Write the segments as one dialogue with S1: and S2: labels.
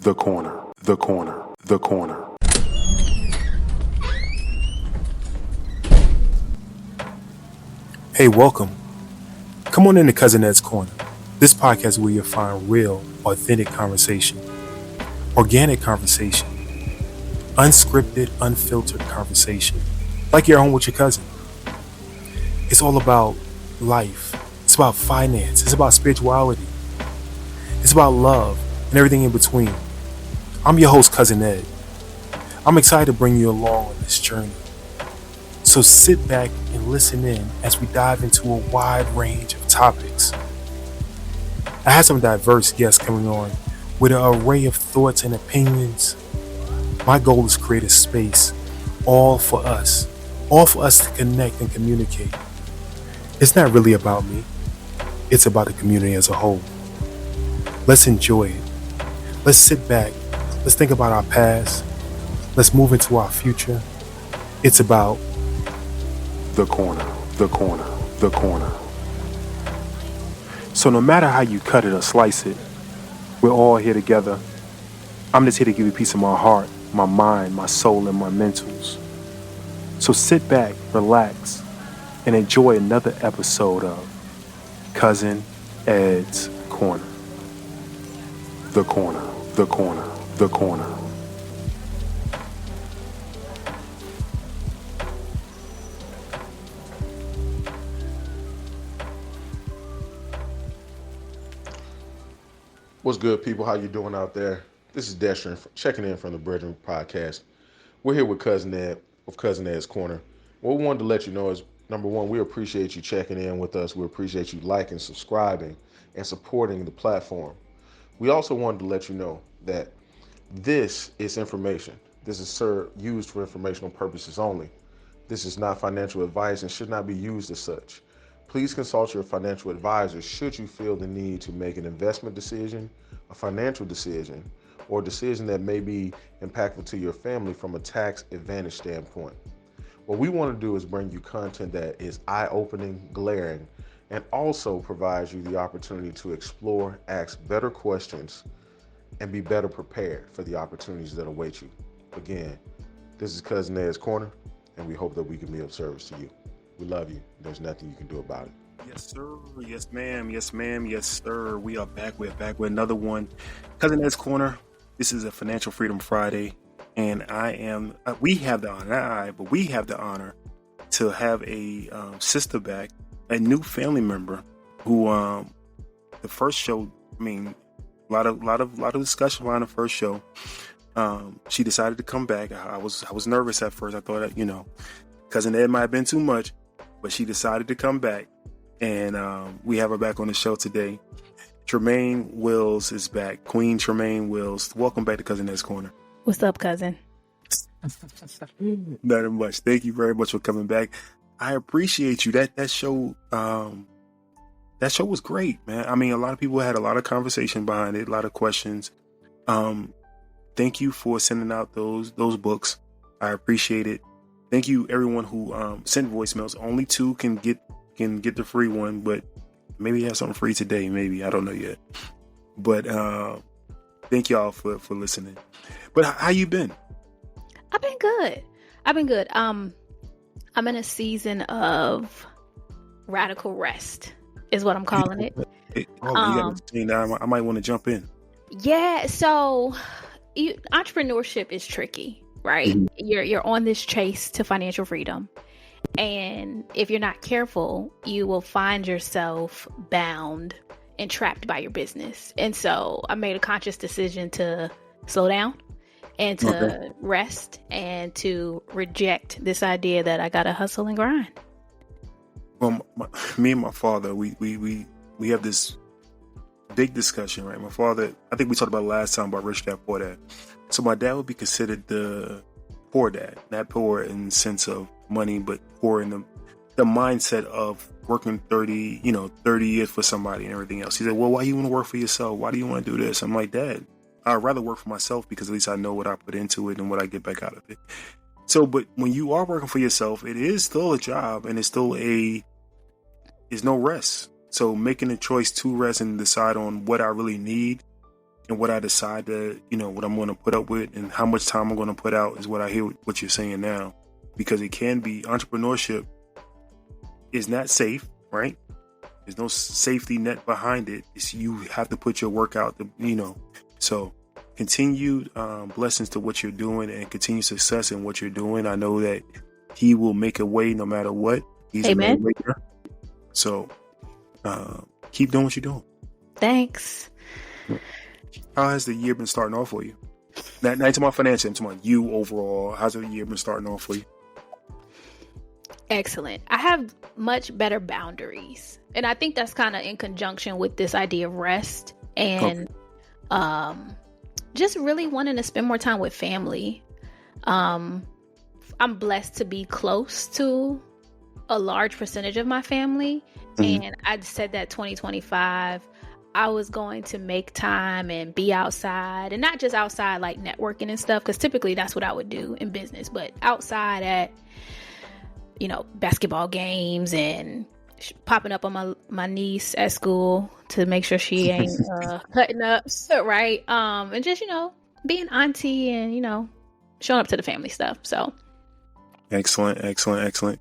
S1: The corner, the corner, the corner. Hey, welcome. Come on into Cousin Ed's Corner. This podcast is where you'll find real, authentic conversation, organic conversation, unscripted, unfiltered conversation, like you're home with your cousin. It's all about life. It's about finance. It's about spirituality. It's about love and everything in between. I'm your host, Cousin Ed. I'm excited to bring you along on this journey. So sit back and listen in as we dive into a wide range of topics. I have some diverse guests coming on with an array of thoughts and opinions. My goal is to create a space all for us to connect and communicate. It's not really about me. It's about the community as a whole. Let's enjoy it. Let's sit back. Let's think about our past. Let's move into our future. It's about the corner, the corner, the corner. So no matter how you cut it or slice it, we're all here together. I'm just here to give you a piece of my heart, my mind, my soul, and my mentals. So sit back, relax, and enjoy another episode of Cousin Ed's Corner. The corner, the corner, the corner.
S2: What's good, people? How you doing out there? This is Destrin checking in from the Brethren Podcast. We're here with Cousin Ed of Cousin Ed's Corner. What we wanted to let you know is, number one, we appreciate you checking in with us. We appreciate you liking, subscribing, and supporting the platform. We also wanted to let you know that this is information. This is used for informational purposes only. This is not financial advice and should not be used as such. Please consult your financial advisor should you feel the need to make an investment decision, a financial decision, or a decision that may be impactful to your family from a tax advantage standpoint. What we want to do is bring you content that is eye-opening, glaring, and also provides you the opportunity to explore, ask better questions, and be better prepared for the opportunities that await you. Again, this is Cousin Ed's Corner, and we hope that we can be of service to you. We love you. There's nothing you can do about it.
S1: Yes, sir. Yes, ma'am. Yes, ma'am. Yes, sir. We are back. We're back with another one. Cousin Ed's Corner. This is a Financial Freedom Friday, and we have the honor to have a sister back, a new family member who, the first show, a lot of discussion around the first show. She decided to come back. I was nervous at first. I thought, Cousin Ed might have been too much, but she decided to come back, and we have her back on the show today. Tremaine Wills is back. Queen Tremaine Wills. Welcome back to Cousin Ed's Corner.
S3: What's up, cousin?
S1: Nothing much. Thank you very much for coming back. I appreciate you. That show was great, man. A lot of people had a lot of conversation behind it, a lot of questions. Thank you for sending out those books. I appreciate it. Thank you, everyone who sent voicemails. Only 2 can get the free one, but maybe you have something free today. Maybe, I don't know yet. But thank y'all for listening. But how you been?
S3: I've been good. I'm in a season of radical rest, is what I'm calling it.
S1: You got to I might want to jump in.
S3: Yeah. So, entrepreneurship is tricky. Right? Mm-hmm. You're on this chase to financial freedom. And if you're not careful, you will find yourself bound and trapped by your business. And so I made a conscious decision to slow down and to rest and to reject this idea that I got to hustle and grind.
S1: Well, me and my father, we have this big discussion, right? My father, I think we talked about it last time about Rich Dad Poor Dad. So my dad would be considered the poor dad, not poor in the sense of money, but poor in the mindset of working 30 years for somebody and everything else. He said, well, why you want to work for yourself? Why do you want to do this? I'm like, Dad, I'd rather work for myself because at least I know what I put into it and what I get back out of it. So, but when you are working for yourself, it is still a job and it's still there's no rest. So making a choice to rest and decide on what I really need and what I decide to, what I'm going to put up with and how much time I'm going to put out is what I hear what you're saying now, because it can be entrepreneurship is not safe, right? There's no safety net behind it. You have to put your work out, so continued blessings to what you're doing and continued success in what you're doing. I know that he will make a way no matter what. He's
S3: Amen.
S1: a maker. So keep doing what you're doing.
S3: Thanks.
S1: How has the year been starting off for you? Not talking about financial, I'm talking about you overall. How's the year been starting off for you?
S3: Excellent. I have much better boundaries. And I think that's kind of in conjunction with this idea of rest and just really wanting to spend more time with family. I'm blessed to be close to a large percentage of my family. Mm-hmm. And I said that 2025, I was going to make time and be outside, and not just outside like networking and stuff, because typically that's what I would do in business, but outside at, basketball games and popping up on my niece at school to make sure she ain't cutting up, right? And just, being auntie and, showing up to the family stuff. So.
S1: Excellent.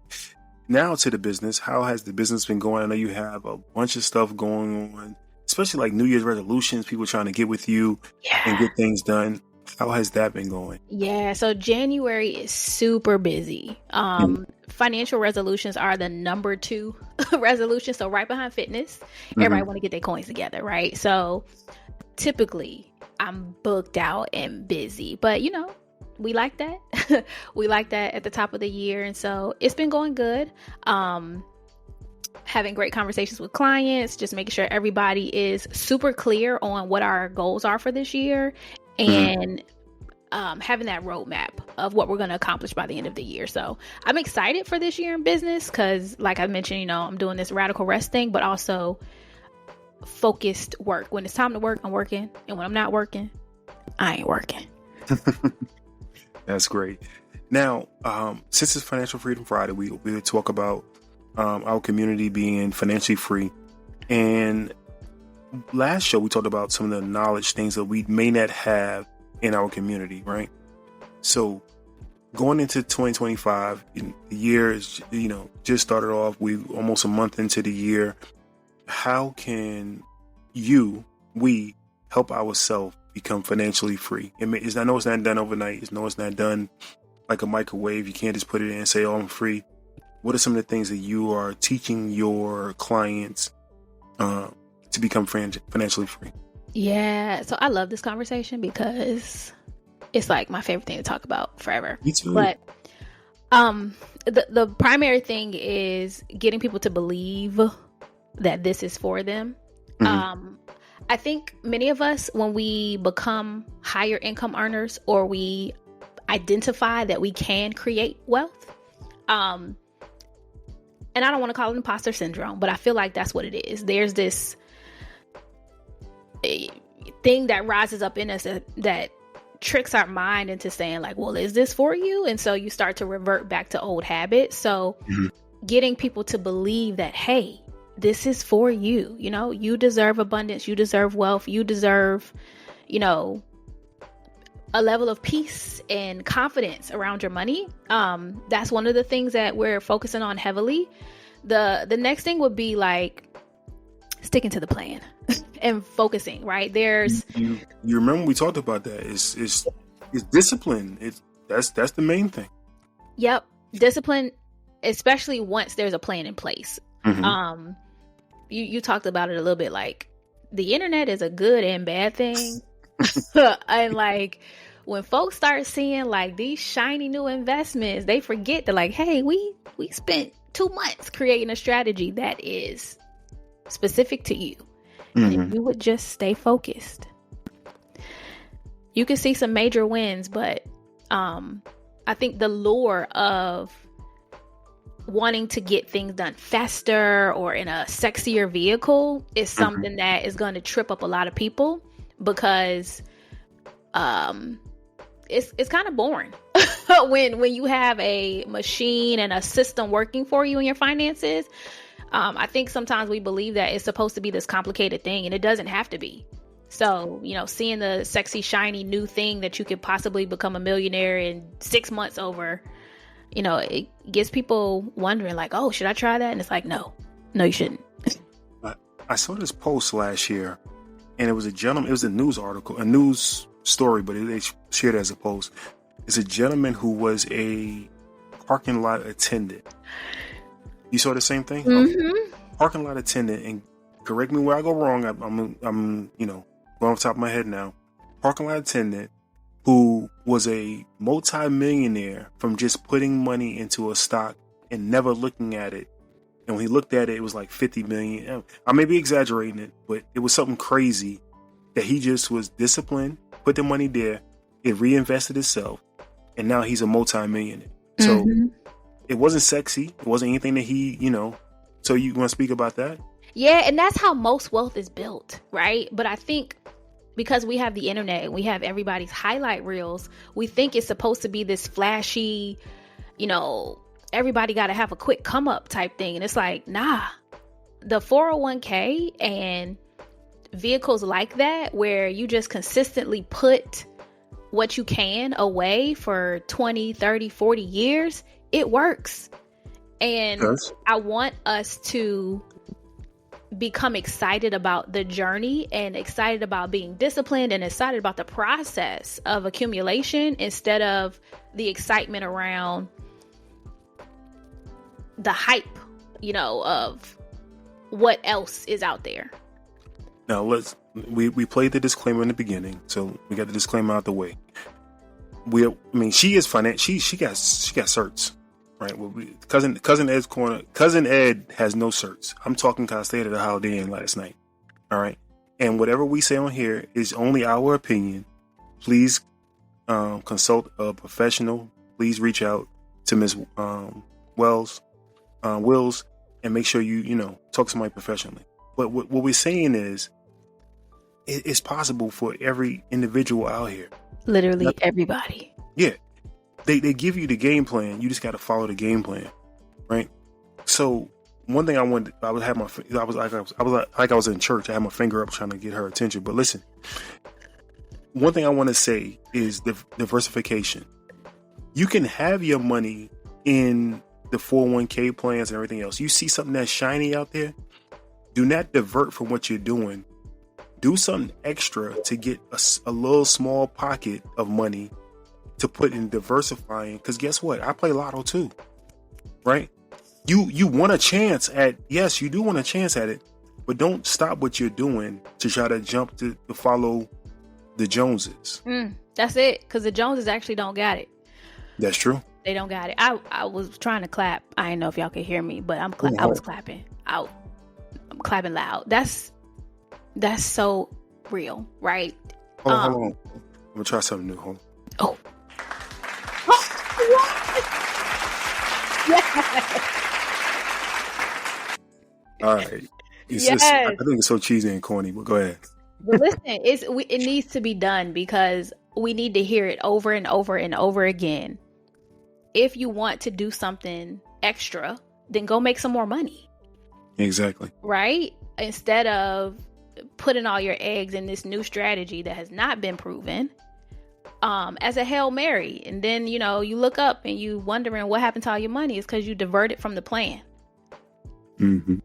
S1: Now to the business. How has the business been going? I know you have a bunch of stuff going on, especially like New Year's resolutions, people trying to get with you and get things done. How has that been going?
S3: Yeah, so January is super busy. Financial resolutions are the number 2 resolution. So right behind fitness, everybody want to get their coins together, right? So typically I'm booked out and busy, but we like that. We like that at the top of the year. And so it's been going good. Having great conversations with clients, just making sure everybody is super clear on what our goals are for this year, and having that roadmap of what we're going to accomplish by the end of the year. So I'm excited for this year in business because, like I mentioned, I'm doing this radical rest thing, but also focused work. When it's time to work, I'm working. And when I'm not working, I ain't working.
S1: That's great. Now, since it's Financial Freedom Friday, we talk about our community being financially free. And last show, we talked about some of the knowledge things that we may not have in our community, right? So going into 2025, the year is, just started off. We almost a month into the year. How can we help ourselves become financially free? I know it's not done overnight. It's not done like a microwave. You can't just put it in and say, "Oh, I'm free." What are some of the things that you are teaching your clients to become financially free?
S3: Yeah, so I love this conversation because it's like my favorite thing to talk about forever.
S1: Me too.
S3: But the primary thing is getting people to believe that this is for them. I think many of us, when we become higher income earners or we identify that we can create wealth, and I don't want to call it imposter syndrome, but I feel like that's what it is. There's this thing that rises up in us that tricks our mind into saying like, well, is this for you? And so you start to revert back to old habits. So getting people to believe that, hey, this is for you. You deserve abundance. You deserve wealth. You deserve, a level of peace and confidence around your money. That's one of the things that we're focusing on heavily. The next thing would be like sticking to the plan and focusing, right? There's
S1: you remember we talked about that. It's discipline. That's the main thing.
S3: Yep. Discipline, especially once there's a plan in place. You talked about it a little bit, like the internet is a good and bad thing. And like when folks start seeing like these shiny new investments, they forget that like, hey, we spent 2 months creating a strategy that is specific to you. And if you would just stay focused, you can see some major wins. But I think the lure of wanting to get things done faster or in a sexier vehicle is something that is going to trip up a lot of people, because it's kind of boring when you have a machine and a system working for you in your finances. I think sometimes we believe that it's supposed to be this complicated thing, and it doesn't have to be. So, seeing the sexy, shiny new thing that you could possibly become a millionaire in 6 months over, it gets people wondering like, oh, should I try that? And it's like, no, you shouldn't.
S1: I saw this post last year, and it was a gentleman. It was a news article, a news story, but they shared it as a post. It's a gentleman who was a parking lot attendant. You saw the same thing?
S3: Mm-hmm.
S1: Parking lot attendant, and correct me where I go wrong. I'm going off the top of my head now. Parking lot attendant who was a multi-millionaire from just putting money into a stock and never looking at it. And when he looked at it, it was like 50 million. I may be exaggerating it, but it was something crazy that he just was disciplined, put the money there, it reinvested itself, and now he's a multi-millionaire. So it wasn't sexy. It wasn't anything that he, So you want to speak about that?
S3: Yeah, and that's how most wealth is built, right? But I think because we have the internet, we have everybody's highlight reels, we think it's supposed to be this flashy, everybody got to have a quick come up type thing. And it's like, nah, the 401k and vehicles like that, where you just consistently put what you can away for 20, 30, 40 years, it works. And yes. I want us to become excited about the journey and excited about being disciplined and excited about the process of accumulation instead of the excitement around the hype, of what else is out there.
S1: Now we played the disclaimer in the beginning, so we got the disclaimer out the way. She is financial. She got certs, right? Well, cousin Ed's corner. Cousin Ed has no certs. I'm talking because I stayed at a Holiday Inn last night. All right, and whatever we say on here is only our opinion. Please consult a professional. Please reach out to Ms. Wills, and make sure you talk to somebody professionally. But what we're saying is, it's possible for every individual out here.
S3: Literally everybody.
S1: Yeah. They give you the game plan. You just got to follow the game plan, right? So one thing I was like I was in church. I had my finger up trying to get her attention. But listen, one thing I want to say is diversification. You can have your money in the 401k plans and everything else. You see something that's shiny out there, do not divert from what you're doing. Do something extra to get a little small pocket of money to put in diversifying. Because guess what? I play lotto too, right? You want a chance at, yes, you do want a chance at it, but don't stop what you're doing to try to jump to follow the Joneses.
S3: That's it. Because the Joneses actually don't got it.
S1: That's true.
S3: They don't got it. I was trying to clap. I didn't know if y'all could hear me, but I was clapping. I'm clapping loud. That's so real, right?
S1: Hold on. I'm gonna try something new. Hold on.
S3: Yes.
S1: All right. I think it's so cheesy and corny, but go ahead.
S3: But listen, it needs to be done because we need to hear it over and over and over again. If you want to do something extra, then go make some more money.
S1: Exactly. Right?
S3: Instead of putting all your eggs in this new strategy that has not been proven as a Hail Mary. And then, you look up and you wondering what happened to all your money is because you diverted from the plan.
S1: Mm-hmm.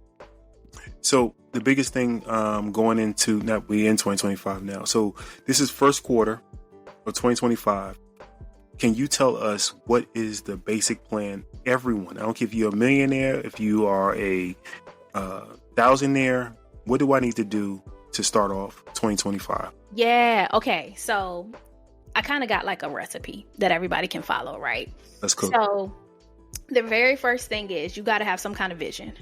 S1: So the biggest thing going into, we're in 2025 now. So this is first quarter of 2025. Can you tell us what is the basic plan? Everyone, I don't care if you're a millionaire, if you are a thousandaire, what do I need to do to start off 2025?
S3: Yeah. Okay. So I kind of got like a recipe that everybody can follow, right?
S1: That's cool.
S3: So the very first thing is you got to have some kind of vision.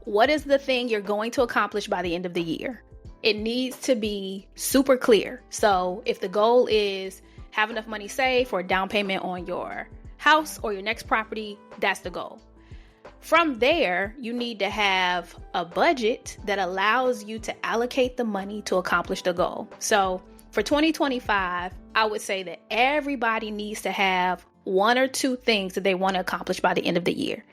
S3: What is the thing you're going to accomplish by the end of the year? It needs to be super clear. So if the goal is have enough money saved for a down payment on your house or your next property, that's the goal. From there, you need to have a budget that allows you to allocate the money to accomplish the goal. So for 2025, I would say that everybody needs to have one or two things that they want to accomplish by the end of the year.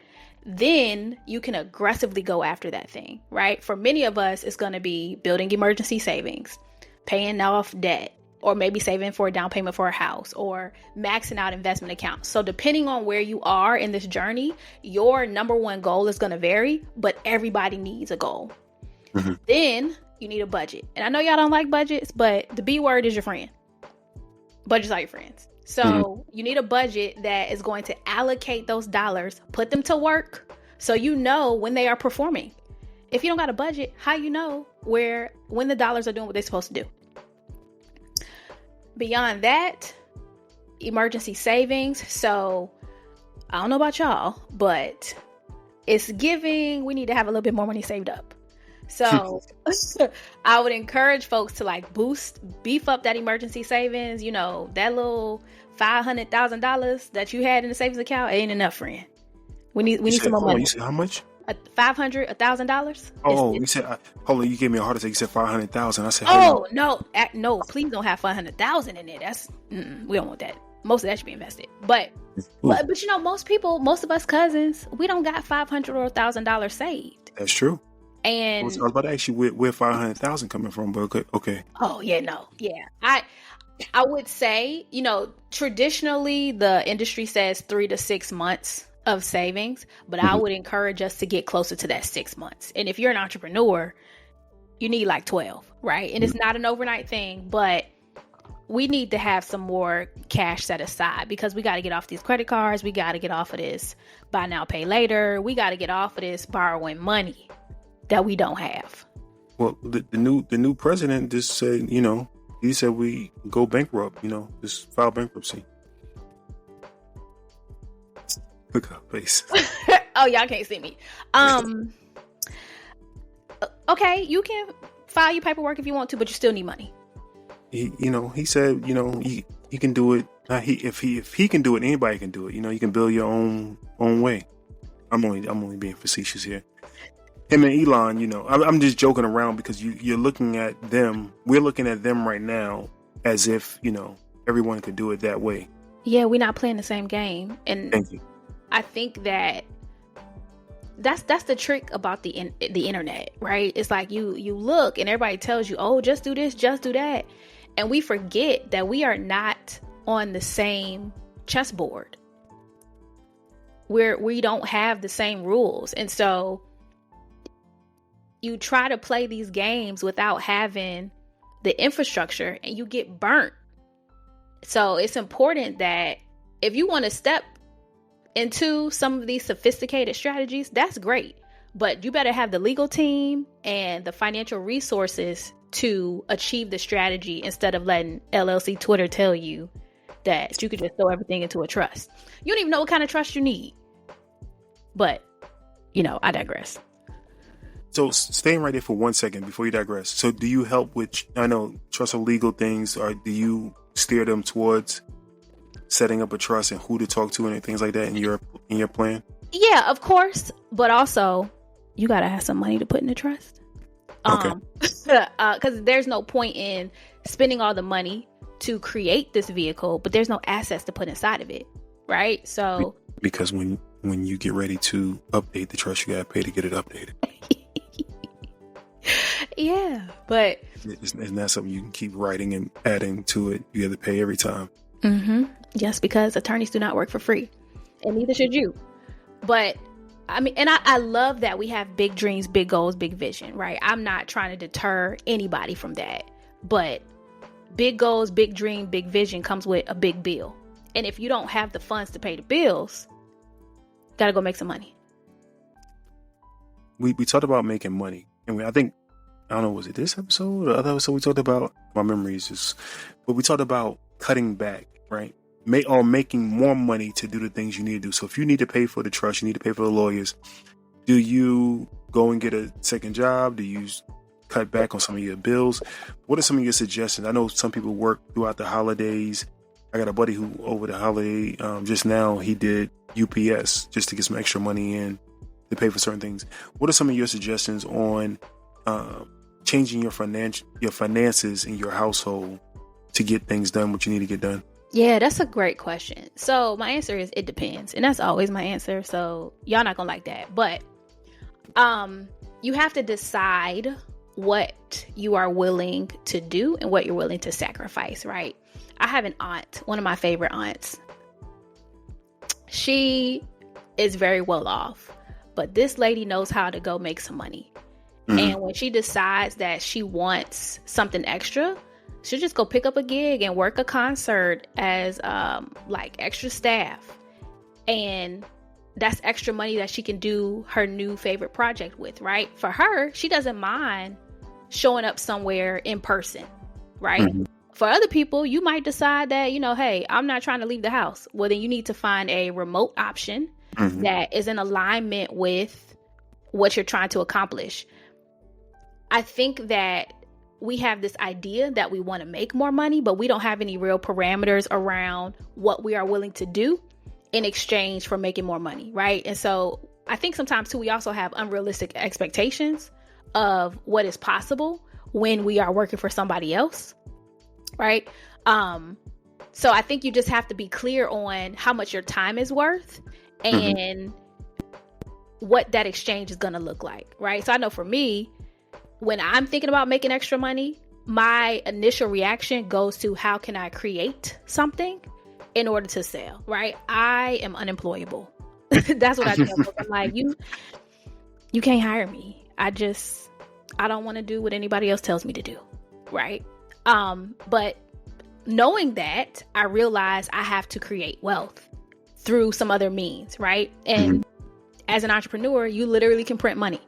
S3: Then you can aggressively go after that thing, right? For many of us, it's going to be building emergency savings. paying off debt, or maybe saving for a down payment for a house, or maxing out investment accounts. So depending on where you are in this journey, your number one goal is going to vary, but everybody needs a goal. Mm-hmm. Then you need a budget. And I know y'all don't like budgets, but the B word is your friend. Budgets are your friends. So you need a budget that is going to allocate those dollars, put them to work, so you know when they are performing. If you don't got a budget, how you know when the dollars are doing what they're supposed to do? Beyond that, emergency savings. So I don't know about y'all, but it's giving, we need to have a little bit more money saved up. So I would encourage folks to beef up that emergency savings. You know, that little $500,000 that you had in the savings account ain't enough, friend. We need some more money.
S1: You said how much?
S3: $500, $1,000.
S1: Oh, you said, hold on, you gave me a heart attack. You said 500,000. I said,
S3: oh no, please don't have 500,000 in there. That's we don't want that. Most of that should be invested. But you know, most of us cousins, we don't got $500 or $1,000 saved.
S1: That's true.
S3: And
S1: I was about to ask you where 500,000 coming from, but okay.
S3: Oh yeah, no, yeah. I would say, you know, traditionally the industry says 3 to 6 months of savings, but I would encourage us to get closer to that 6 months. And if you're an entrepreneur, you need like 12, right? And it's not an overnight thing, but we need to have some more cash set aside because we got to get off these credit cards. We got to get off of this buy now, pay later. We got to get off of this borrowing money that we don't have.
S1: Well, the new president just said, you know, he said we go bankrupt, you know, just file bankruptcy. Look at her face.
S3: Oh, y'all can't see me. Okay, you can file your paperwork if you want to, but you still need money.
S1: He said, you know, he can do it. If he can do it, anybody can do it. You know, you can build your own way. I'm only being facetious here. Him and Elon, you know, I'm just joking around because you're looking at them. We're looking at them right now as if, you know, everyone could do it that way.
S3: Yeah, we're not playing the same game. And
S1: thank you.
S3: I think that's the trick about the internet, right? It's like you look and everybody tells you, oh, just do this, just do that. And we forget that we are not on the same chessboard. We don't have the same rules. And so you try to play these games without having the infrastructure and you get burnt. So it's important that if you want to step into some of these sophisticated strategies, that's great. But you better have the legal team and the financial resources to achieve the strategy instead of letting LLC Twitter tell you that you could just throw everything into a trust. You don't even know what kind of trust you need. But, you know, I digress.
S1: So staying right there for 1 second before you digress. So do you help with, I know, trust or legal things, or do you steer them towards setting up a trust and who to talk to and things like that in your plan? Yeah,
S3: of course. But also, you got to have some money to put in the trust.
S1: Okay.
S3: Because there's no point in spending all the money to create this vehicle, but there's no assets to put inside of it, right? So
S1: because when you get ready to update the trust, you got to pay to get it updated.
S3: Yeah, but
S1: isn't that something you can keep writing and adding to it? You have to pay every time.
S3: Mm-hmm. Yes, because attorneys do not work for free, and neither should you. But I mean, and I love that we have big dreams, big goals, big vision, right? I'm not trying to deter anybody from that, but big goals, big dream, big vision comes with a big bill. And if you don't have the funds to pay the bills, gotta go make some money.
S1: We talked about making money, and I think, I don't know, was it this episode or the other episode we talked about? My memory is just, but we talked about cutting back, right? Making more money to do the things you need to do. So if you need to pay for the trust, you need to pay for the lawyers, do you go and get a second job? Do you cut back on some of your bills? What are some of your suggestions? I know some people work throughout the holidays. I got a buddy who over the holiday, just now, he did UPS just to get some extra money in to pay for certain things. What are some of your suggestions on changing your finances in your household to get things done, what you need to get done?
S3: Yeah, that's a great question. So my answer is it depends. And that's always my answer. So y'all not gonna like that. But you have to decide what you are willing to do and what you're willing to sacrifice, right? I have an aunt, one of my favorite aunts. She is very well off, but this lady knows how to go make some money. And when she decides that she wants something extra, she'll just go pick up a gig and work a concert as like extra staff. And that's extra money that she can do her new favorite project with, right? For her, she doesn't mind showing up somewhere in person, right? For other people, you might decide that, hey, I'm not trying to leave the house. Well, then you need to find a remote option that is in alignment with what you're trying to accomplish. I think that we have this idea that we want to make more money, but we don't have any real parameters around what we are willing to do in exchange for making more money, right? And so I think sometimes too, we also have unrealistic expectations of what is possible when we are working for somebody else, right? So I think you just have to be clear on how much your time is worth and what that exchange is going to look like, right? So I know for me, when I'm thinking about making extra money, my initial reaction goes to how can I create something in order to sell, right? I am unemployable. That's what I tell people. I'm like, you can't hire me. I don't want to do what anybody else tells me to do, right? But knowing that, I realize I have to create wealth through some other means, right? And as an entrepreneur, you literally can print money.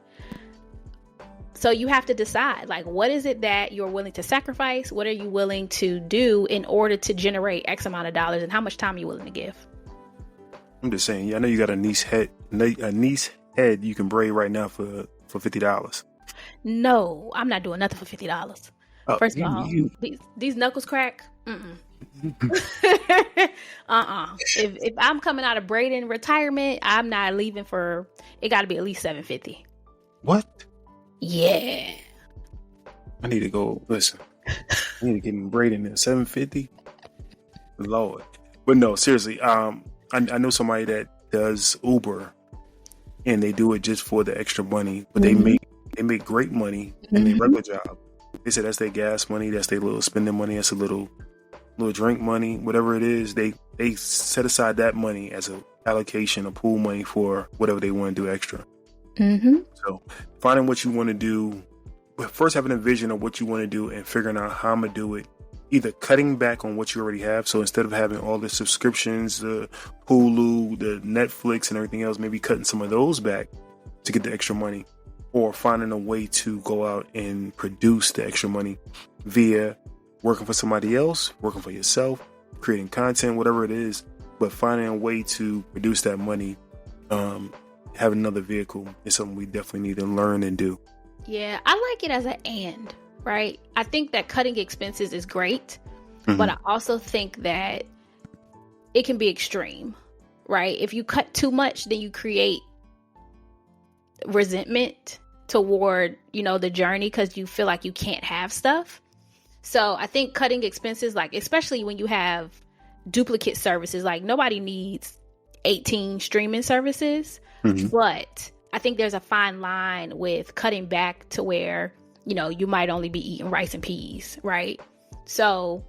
S3: So you have to decide, like, what is it that you're willing to sacrifice? What are you willing to do in order to generate X amount of dollars, and how much time are you willing to give?
S1: I'm just saying, I know you got a niece head you can braid right now for $50.
S3: No, I'm not doing nothing for $50. First of all, these knuckles crack. If I'm coming out of braiding retirement, I'm not leaving for. It got to be at least $750.
S1: What?
S3: Yeah.
S1: I need to go. Listen, I need to get me braiding at $750. Lord, but no, seriously. I know somebody that does Uber, and they do it just for the extra money, but they make great money in their regular job. They said that's their gas money, that's their little spending money, that's a little drink money, whatever it is. They set aside that money as an allocation, a pool money for whatever they want to do extra. So finding what you want to do, but first having a vision of what you want to do and figuring out how I'm gonna do it. Either cutting back on what you already have, so instead of having all the subscriptions, the Hulu, the Netflix, and everything else, maybe cutting some of those back to get the extra money, or finding a way to go out and produce the extra money via working for somebody else, working for yourself, creating content, whatever it is, but finding a way to produce that money, have another vehicle is something we definitely need to learn and do.
S3: Yeah, I like it as an and, right? I think that cutting expenses is great, but I also think that it can be extreme, right? If you cut too much, then you create resentment toward, the journey because you feel like you can't have stuff. So I think cutting expenses, like especially when you have duplicate services, like nobody needs 18 streaming services, but I think there's a fine line with cutting back to where, you might only be eating rice and peas, right? So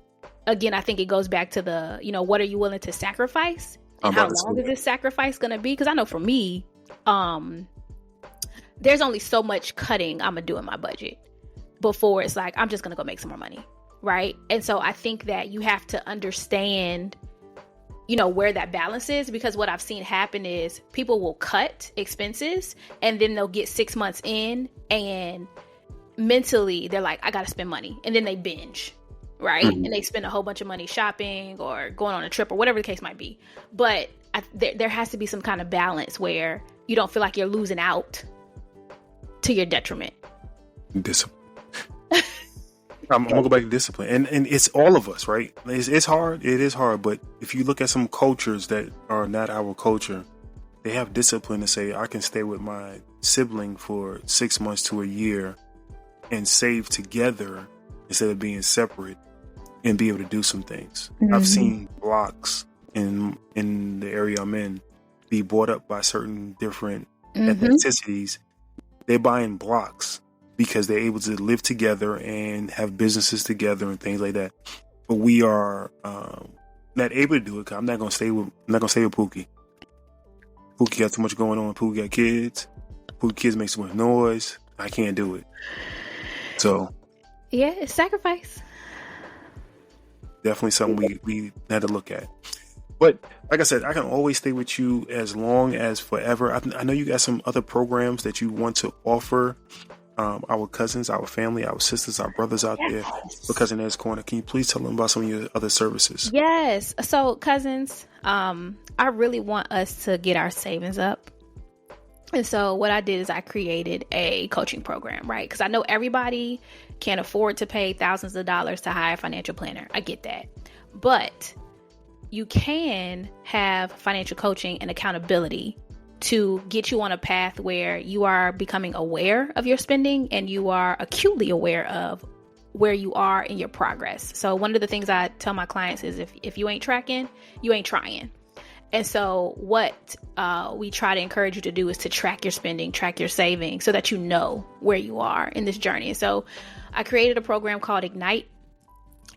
S3: again, I think it goes back to the, what are you willing to sacrifice? And how long is this sacrifice going to be? Because I know for me, there's only so much cutting I'm going to do in my budget before it's like, I'm just going to go make some more money, right? And so I think that you have to understand, where that balance is, because what I've seen happen is people will cut expenses and then they'll get 6 months in and mentally they're like, I got to spend money. And then they binge, right? And they spend a whole bunch of money shopping or going on a trip or whatever the case might be. But there has to be some kind of balance where you don't feel like you're losing out to your detriment.
S1: Discipline. I'm gonna go back to discipline, and it's all of us, right? It's hard. It is hard, but if you look at some cultures that are not our culture, they have discipline to say, I can stay with my sibling for 6 months to a year and save together instead of being separate and be able to do some things. I've seen blocks in the area I'm in be bought up by certain different ethnicities. They're buying blocks because they're able to live together and have businesses together and things like that. But we are not able to do it. 'Cause I'm not gonna stay with Pookie. Pookie got too much going on. Pookie got kids. Pookie kids make so much noise. I can't do it. So
S3: yeah, it's sacrifice.
S1: Definitely something we had to look at. But like I said, I can always stay with you as long as forever. I know you got some other programs that you want to offer our cousins, our family, our sisters, our brothers out there for Cousin Ed's Corner. Can you please tell them about some of your other services?
S3: Yes. So cousins, I really want us to get our savings up. And so what I did is I created a coaching program, right? Because I know everybody can't afford to pay thousands of dollars to hire a financial planner. I get that. But you can have financial coaching and accountability to get you on a path where you are becoming aware of your spending and you are acutely aware of where you are in your progress. So one of the things I tell my clients is if you ain't tracking, you ain't trying. And so what we try to encourage you to do is to track your spending, track your savings so that you know where you are in this journey. And so I created a program called Ignite.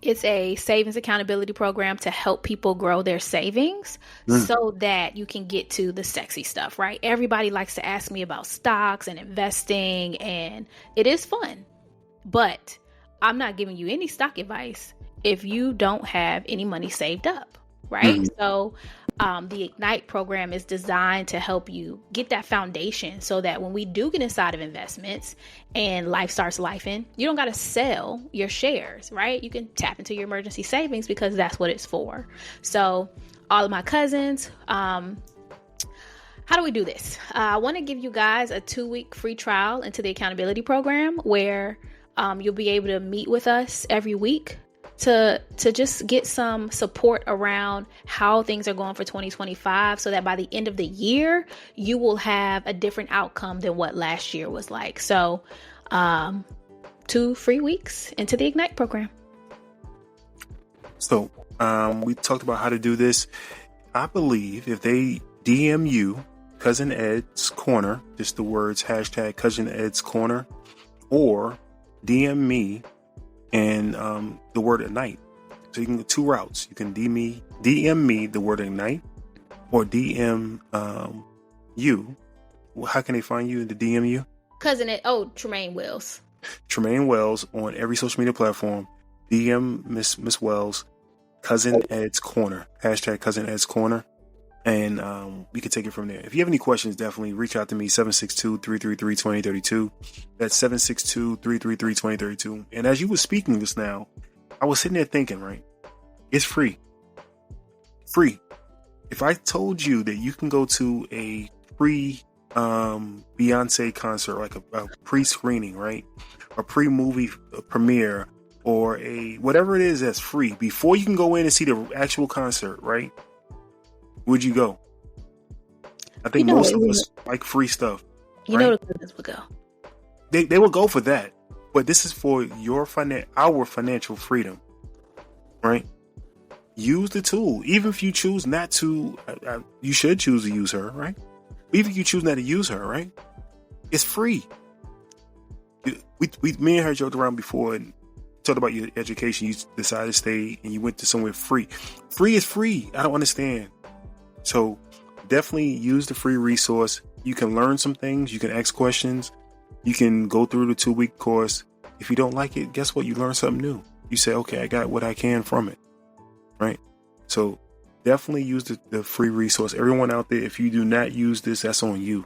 S3: It's a savings accountability program to help people grow their savings so that you can get to the sexy stuff, right? Everybody likes to ask me about stocks and investing, and it is fun. But I'm not giving you any stock advice if you don't have any money saved up, right? So the Ignite program is designed to help you get that foundation so that when we do get inside of investments and life starts lifing, you don't got to sell your shares, right? You can tap into your emergency savings because that's what it's for. So all of my cousins, how do we do this? I want to give you guys a 2-week free trial into the accountability program where you'll be able to meet with us every week to just get some support around how things are going for 2025 so that by the end of the year, you will have a different outcome than what last year was like. So 2 free weeks into the Ignite program.
S1: So we talked about how to do this. I believe if they DM you, Cousin Ed's Corner, just the words hashtag Cousin Ed's Corner, or DM me and the word Ignite. So you can go 2 routes. You can DM me the word Ignite, or DM you. How can they find you to DM you?
S3: Tremaine Wells.
S1: Tremaine Wells on every social media platform. DM Miss Wells, Cousin Ed's Corner, hashtag Cousin Ed's Corner, and we can take it from there. If you have any questions, definitely reach out to me, 762-333-2032. That's 762-333-2032. And as you were speaking just now, I was sitting there thinking, right? It's free. Free. If I told you that you can go to a free Beyonce concert, like a pre-screening, right? A pre-movie premiere, or a whatever it is that's free before you can go in and see the actual concert, right? Would you go? I think most of us like free stuff.
S3: You know the cousins would go.
S1: They will go for that. But this is for our financial freedom, right? Use the tool. Even if you choose not to, you should choose to use her, right? Even if you choose not to use her, right? It's free. Me and her joked around before and talked about your education. You decided to stay and you went to somewhere free. Free is free. I don't understand. So definitely use the free resource. You can learn some things. You can ask questions. You can go through the 2-week course. If you don't like it, guess what? You learn something new. You say, okay, I got what I can from it. Right? So definitely use the free resource. Everyone out there, if you do not use this, that's on you.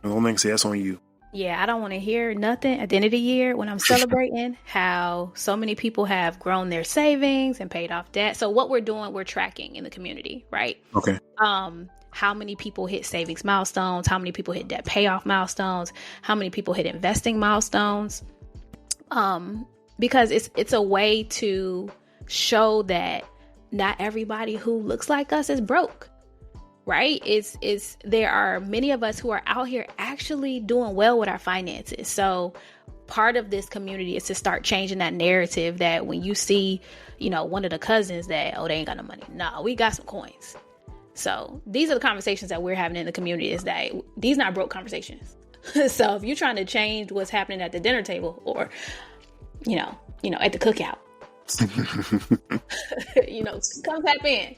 S1: The only thing I can say, that's on you.
S3: Yeah, I don't want to hear nothing at the end of the year when I'm celebrating how so many people have grown their savings and paid off debt. So what we're doing, we're tracking in the community, right?
S1: Okay.
S3: How many people hit savings milestones? How many people hit debt payoff milestones? How many people hit investing milestones? Because it's a way to show that not everybody who looks like us is broke. Right? There are many of us who are out here actually doing well with our finances. So part of this community is to start changing that narrative that when you see, one of the cousins that, they ain't got no money. No, we got some coins. So these are the conversations that we're having in the community, is that these not broke conversations. So if you're trying to change what's happening at the dinner table, or at the cookout, come tap in.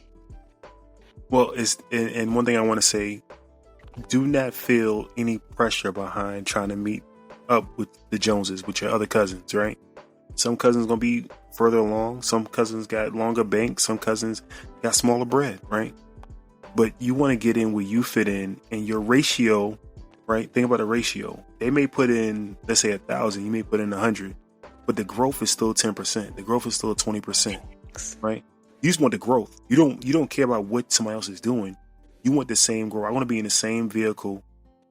S1: Well, and one thing I want to say, do not feel any pressure behind trying to meet up with the Joneses, with your other cousins, right? Some cousins going to be further along. Some cousins got longer banks. Some cousins got smaller bread, right? But you want to get in where you fit in, and your ratio, right? Think about a ratio. They may put in, let's say 1,000, you may put in 100, but the growth is still 10%. The growth is still 20%, right? You just want the growth. You don't care about what somebody else is doing. You want the same growth. I want to be in the same vehicle,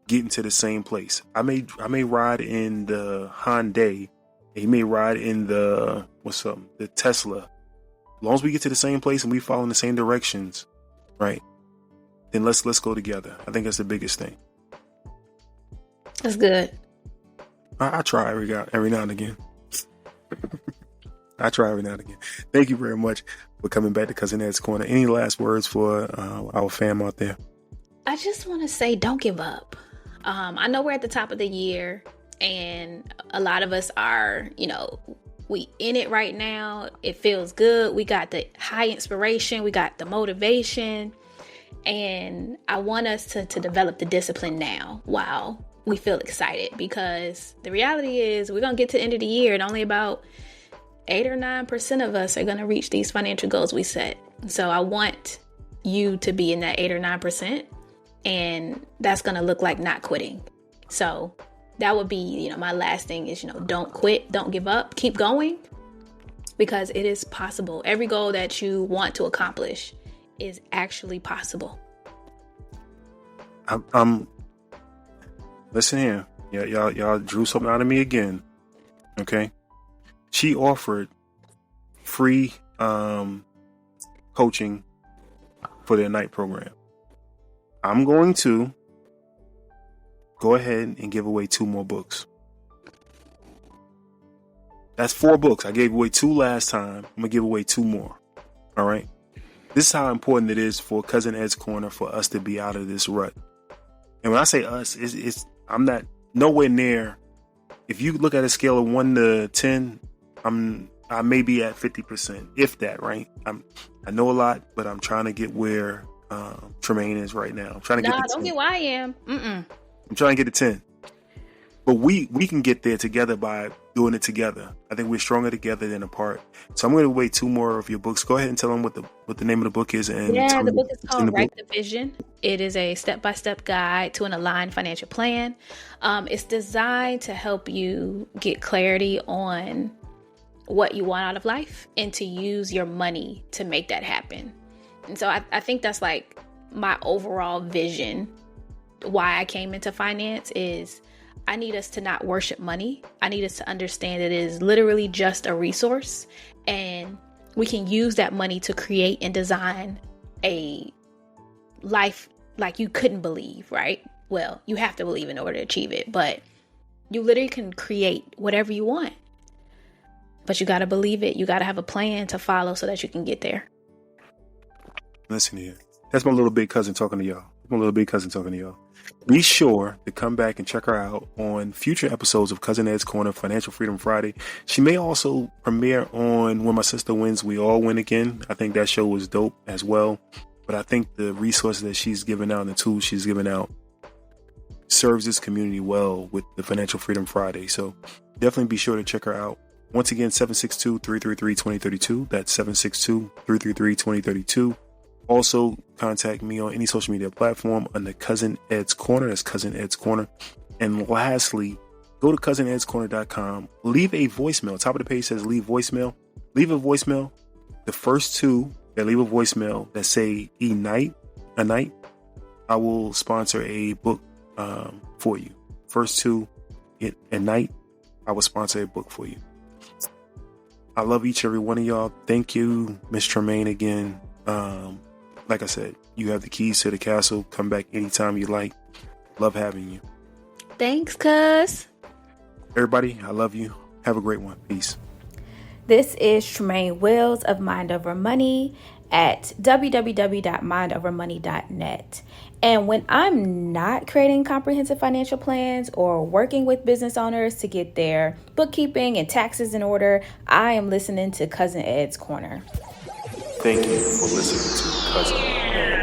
S1: getting to the same place. I may ride in the Hyundai, and you may ride in the Tesla. As long as we get to the same place and we follow in the same directions, right? Then let's go together. I think that's the biggest thing.
S3: That's good.
S1: I try every now and again. I try every now and again. Thank you very much for coming back to Cousin Ed's Corner. Any last words for our fam out there?
S3: I just want to say, don't give up. I know we're at the top of the year, and a lot of us are, we in it right now. It feels good. We got the high inspiration. We got the motivation. And I want us to develop the discipline now while we feel excited, because the reality is we're going to get to the end of the year and only about 8 or 9% of us are going to reach these financial goals we set. So I want you to be in that 8 or 9%, and that's going to look like not quitting. So that would be, my last thing is, don't quit, don't give up, keep going, because it is possible. Every goal that you want to accomplish is actually possible.
S1: I'm listen here. Yeah, y'all drew something out of me again. Okay. She offered free coaching for their night program. I'm going to go ahead and give away 2 more books. That's 4 books. I gave away 2 last time. I'm going to give away 2 more. All right. This is how important it is for Cousin Ed's Corner for us to be out of this rut. And when I say us, I'm not nowhere near. If you look at a scale of 1 to 10, I may be at 50%, if that, right? I know a lot, but I'm trying to get where Tremaine is right now. I'm trying to get to 10.
S3: Don't get where I am.
S1: I'm trying to get to 10. But we can get there together by doing it together. I think we're stronger together than apart. So I'm going to wait 2 more of your books. Go ahead and tell them what the name of the book is. And
S3: the book is called Write the Vision. It is a step-by-step guide to an aligned financial plan. It's designed to help you get clarity on what you want out of life and to use your money to make that happen. And so I think that's like my overall vision. Why I came into finance is I need us to not worship money. I need us to understand that it is literally just a resource, and we can use that money to create and design a life like you couldn't believe, right? Well, you have to believe in order to achieve it, but you literally can create whatever you want. But you got to believe it. You got to have a plan to follow so that you can get there.
S1: Listen here. That's my little big cousin talking to y'all. Be sure to come back and check her out on future episodes of Cousin Ed's Corner, Financial Freedom Friday. She may also premiere on When My Sister Wins, We All Win Again. I think that show was dope as well. But I think the resources that she's giving out and the tools she's giving out serves this community well with the Financial Freedom Friday. So definitely be sure to check her out. Once again, 762-333-2032. That's 762-333-2032. Also, contact me on any social media platform under Cousin Ed's Corner. That's Cousin Ed's Corner. And lastly, go to cousinedscorner.com. Leave a voicemail. Top of the page says leave voicemail. Leave a voicemail. The first 2 that leave a voicemail that say a night, I will sponsor a book for you. First 2 at night, I will sponsor a book for you. I love each and every one of y'all. Thank you, Miss Tremaine, again. Like I said, you have the keys to the castle. Come back anytime you like. Love having you.
S3: Thanks, cuz.
S1: Everybody, I love you. Have a great one. Peace.
S3: This is Tremaine Wells of Mind Over Money, at www.mindovermoney.net. And when I'm not creating comprehensive financial plans or working with business owners to get their bookkeeping and taxes in order, I am listening to Cousin Ed's Corner.
S1: Thank you for listening to Cousin Ed.